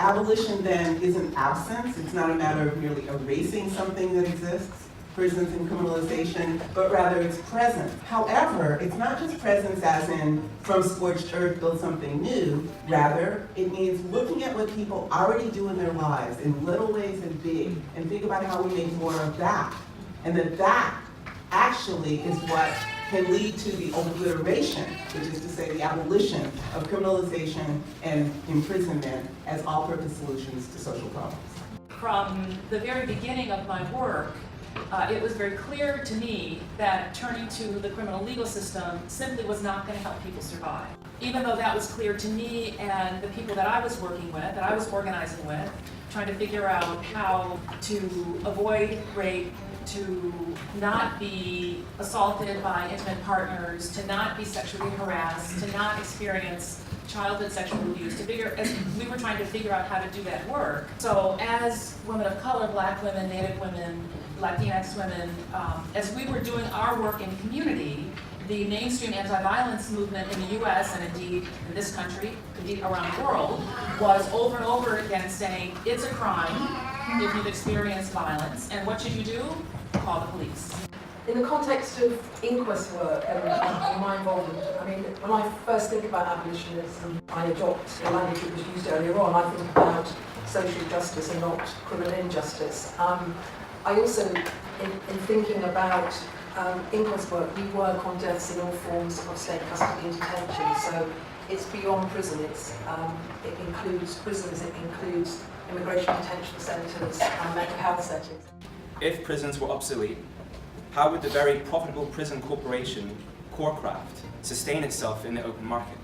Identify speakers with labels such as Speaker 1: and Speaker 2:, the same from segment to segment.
Speaker 1: Abolition then isn't absence. It's not a matter of merely erasing something that exists, prisons and criminalization, but rather it's presence. However, it's not just presence as in from scorched earth build something new. Rather, it means looking at what people already do in their lives in little ways and big, and think about how we make more of that. And that actually is what can lead to the obliteration, which is to say the abolition of criminalization and imprisonment as all-purpose solutions to social problems.
Speaker 2: From the very beginning of my work, it was very clear to me that turning to the criminal legal system simply was not going to help people survive. Even though that was clear to me and the people that I was working with, that I was organizing with, trying to figure out how to avoid rape, to not be assaulted by intimate partners, to not be sexually harassed, to not experience childhood sexual abuse, as we were trying to figure out how to do that work. So as women of color, Black women, Native women, Latinx women, as we were doing our work in community, the mainstream anti-violence movement in the US and indeed in this country, indeed around the world, was over and over again saying, it's a crime if you've experienced violence, and what should you do? Call the police.
Speaker 3: In the context of inquest work and my involvement, I mean, when I first think about abolitionism, I adopt the language that was used earlier on. I think about social justice and not criminal injustice. I also, in thinking about inquest work, we work on deaths in all forms of state custody and detention. So it's beyond prison. It includes prisons, it includes immigration detention centres and mental health settings.
Speaker 4: If prisons were obsolete, how would the very profitable prison corporation, Corecraft, sustain itself in the open market?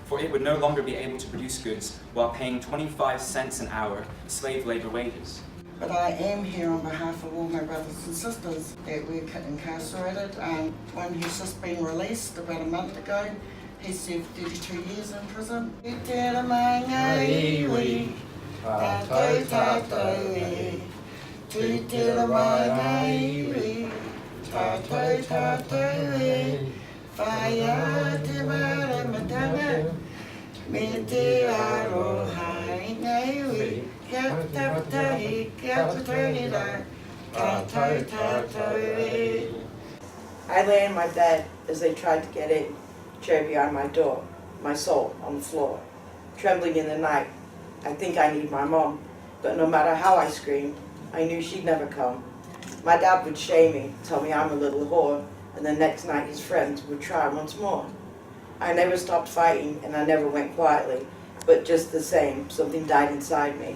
Speaker 4: For it would no longer be able to produce goods while paying 25 cents an hour slave labor wages.
Speaker 5: But I am here on behalf of all my brothers and sisters that were incarcerated. One who's just been released about a month ago, he served 32 years in prison.
Speaker 6: I lay in my bed as they tried to get in, chair behind my door, my soul on the floor, trembling in the night. I think I need my mom, but no matter how I screamed, I knew she'd never come. My dad would shame me, tell me I'm a little whore, and the next night his friends would try once more. I never stopped fighting and I never went quietly, but just the same, something died inside me.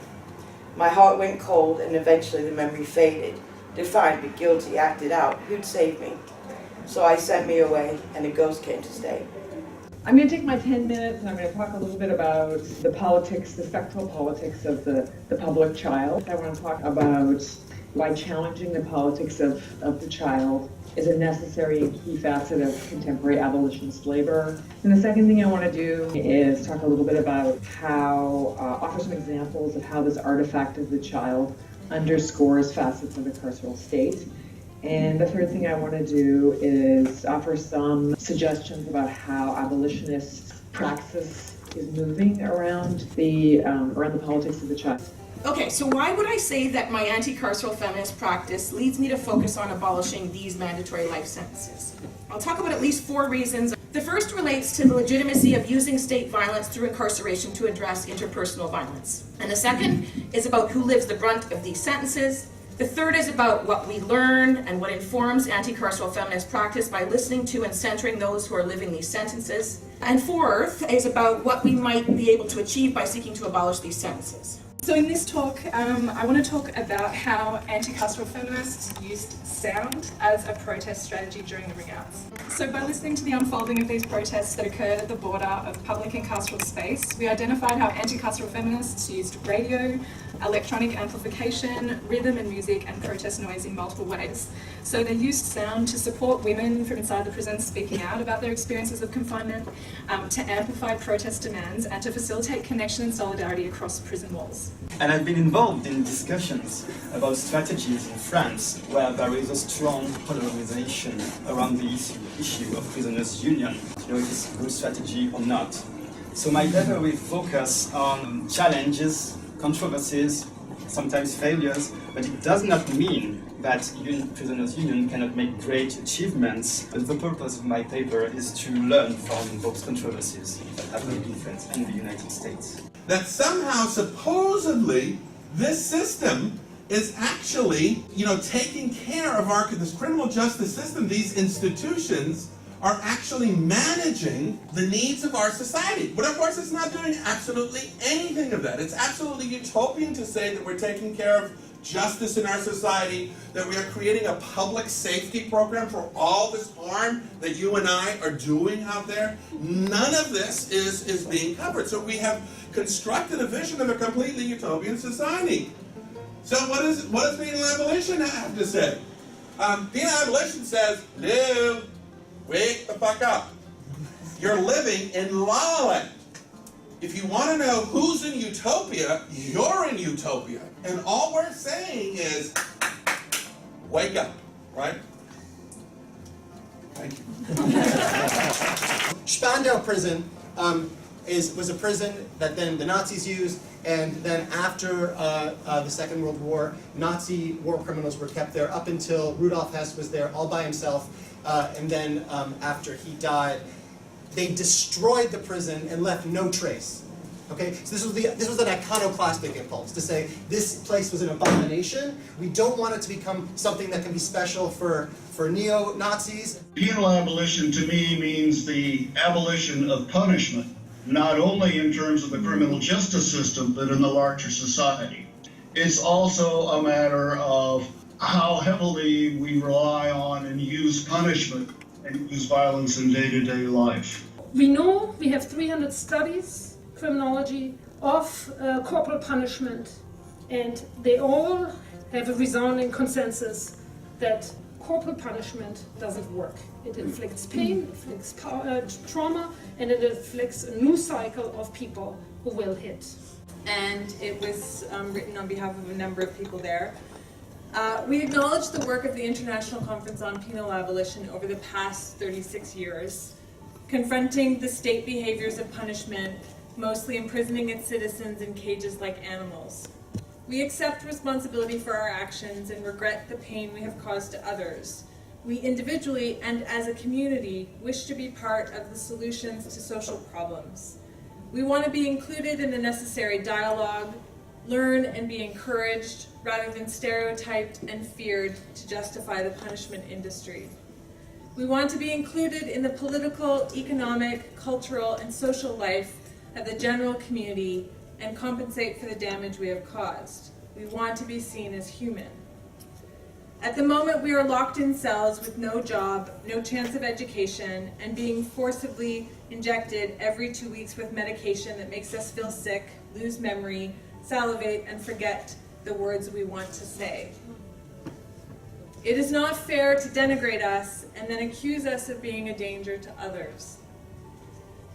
Speaker 6: My heart went cold and eventually the memory faded. Defined but guilty, acted out, who'd save me? So I sent me away and a ghost came to stay.
Speaker 7: I'm going to take my 10 minutes and I'm going to talk a little bit about the politics, the spectral politics of the public child. I want to talk about why challenging the politics of the child is a necessary and key facet of contemporary abolitionist labor. And the second thing I want to do is talk a little bit about how, offer some examples of how this artifact of the child underscores facets of the carceral state. And the third thing I want to do is offer some suggestions about how abolitionist praxis is moving around the politics of the child.
Speaker 8: Okay, so why would I say that my anti-carceral feminist practice leads me to focus on abolishing these mandatory life sentences? I'll talk about at least 4 reasons. The first relates to the legitimacy of using state violence through incarceration to address interpersonal violence. And the second is about who lives the brunt of these sentences. The third is about what we learn and what informs anti-carceral feminist practice by listening to and centering those who are living these sentences. And fourth is about what we might be able to achieve by seeking to abolish these sentences.
Speaker 9: So in this talk, I want to talk about how anti-carceral feminists used sound as a protest strategy during the ring-outs. So by listening to the unfolding of these protests that occurred at the border of public and carceral space, we identified how anti-carceral feminists used radio, electronic amplification, rhythm and music, and protest noise in multiple ways. So they used sound to support women from inside the prison speaking out about their experiences of confinement, to amplify protest demands, and to facilitate connection and solidarity across prison walls.
Speaker 10: And I've been involved in discussions about strategies in France where there is a strong polarization around the issue of prisoners' union, if it's a good strategy or not. So my paper will focus on challenges controversies, sometimes failures, but it does not mean that prisoners' union cannot make great achievements. But the purpose of my paper is to learn from those controversies that happen in France and the United States.
Speaker 11: That somehow, supposedly, this system is actually, taking care of this criminal justice system. These institutions are actually managing the needs of our society. But of course, it's not doing absolutely anything of that. It's absolutely utopian to say that we're taking care of justice in our society, that we are creating a public safety program for all this harm that you and I are doing out there. None of this is being covered. So we have constructed a vision of a completely utopian society. So what does penal abolition have to say? Penal abolition says, no, wake the fuck up. You're living in La La Land. If you want to know who's in utopia, you're in utopia. And all we're saying is, wake up, right? Thank you.
Speaker 12: Spandau prison was a prison that then the Nazis used, and then after the Second World War, Nazi war criminals were kept there up until Rudolf Hess was there all by himself, and then after he died, they destroyed the prison and left no trace. Okay, so this was an iconoclastic impulse to say this place was an abomination. We don't want it to become something that can be special for neo-Nazis.
Speaker 13: Penal abolition to me means the abolition of punishment, not only in terms of the criminal justice system, but in the larger society. It's also a matter of how heavily we rely on and use punishment and use violence in day-to-day life.
Speaker 14: We know we have 300 studies, criminology, of corporal punishment, and they all have a resounding consensus that corporal punishment doesn't work. It inflicts pain, inflicts trauma, and it inflicts a new cycle of people who will hit.
Speaker 15: And it was written on behalf of a number of people there. We acknowledge the work of the International Conference on Penal Abolition over the past 36 years, confronting the state behaviors of punishment, mostly imprisoning its citizens in cages like animals. We accept responsibility for our actions and regret the pain we have caused to others. We individually and as a community wish to be part of the solutions to social problems. We want to be included in the necessary dialogue, learn and be encouraged, rather than stereotyped and feared to justify the punishment industry. We want to be included in the political, economic, cultural, and social life of the general community and compensate for the damage we have caused. We want to be seen as human. At the moment, we are locked in cells with no job, no chance of education, and being forcibly injected every 2 weeks with medication that makes us feel sick, lose memory, salivate, and forget the words we want to say. It is not fair to denigrate us and then accuse us of being a danger to others.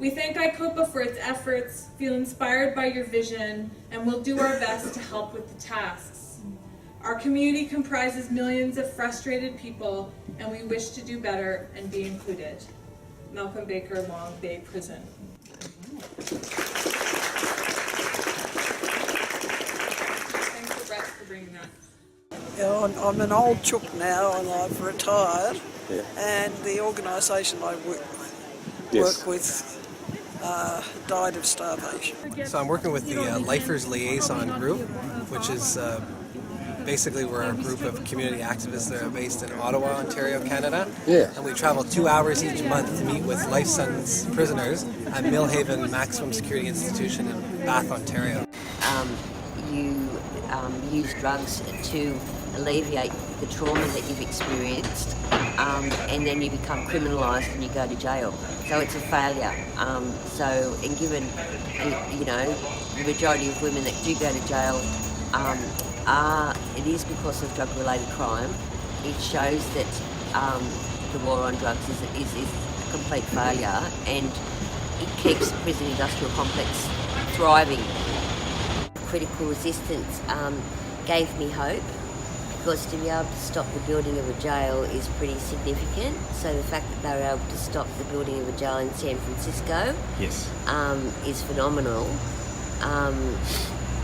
Speaker 15: We thank ICOPA for its efforts, feel inspired by your vision, and will do our best to help with the tasks. Our community comprises millions of frustrated people, and we wish to do better and be included. Malcolm Baker, Long Bay Prison. Thanks to Brett for bringing that.
Speaker 16: I'm an old chook now, and I've retired, and the organisation I work with died of starvation.
Speaker 17: So I'm working with the Lifers Liaison Group, which is basically we're a group of community activists that are based in Ottawa, Ontario, Canada. Yeah. And we travel 2 hours each month to meet with life sentence prisoners at Millhaven Maximum Security Institution in Bath, Ontario.
Speaker 18: You use drugs to alleviate the trauma that you've experienced, and then you become criminalised and you go to jail. So it's a failure. And given, the majority of women that do go to jail it is because of drug-related crime. It shows that the war on drugs is a complete failure, and it keeps the prison industrial complex thriving. Critical resistance gave me hope, because to be able to stop the building of a jail is pretty significant. So the fact that they were able to stop the building of a jail in San Francisco is phenomenal.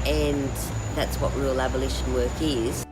Speaker 18: and that's what rural abolition work is.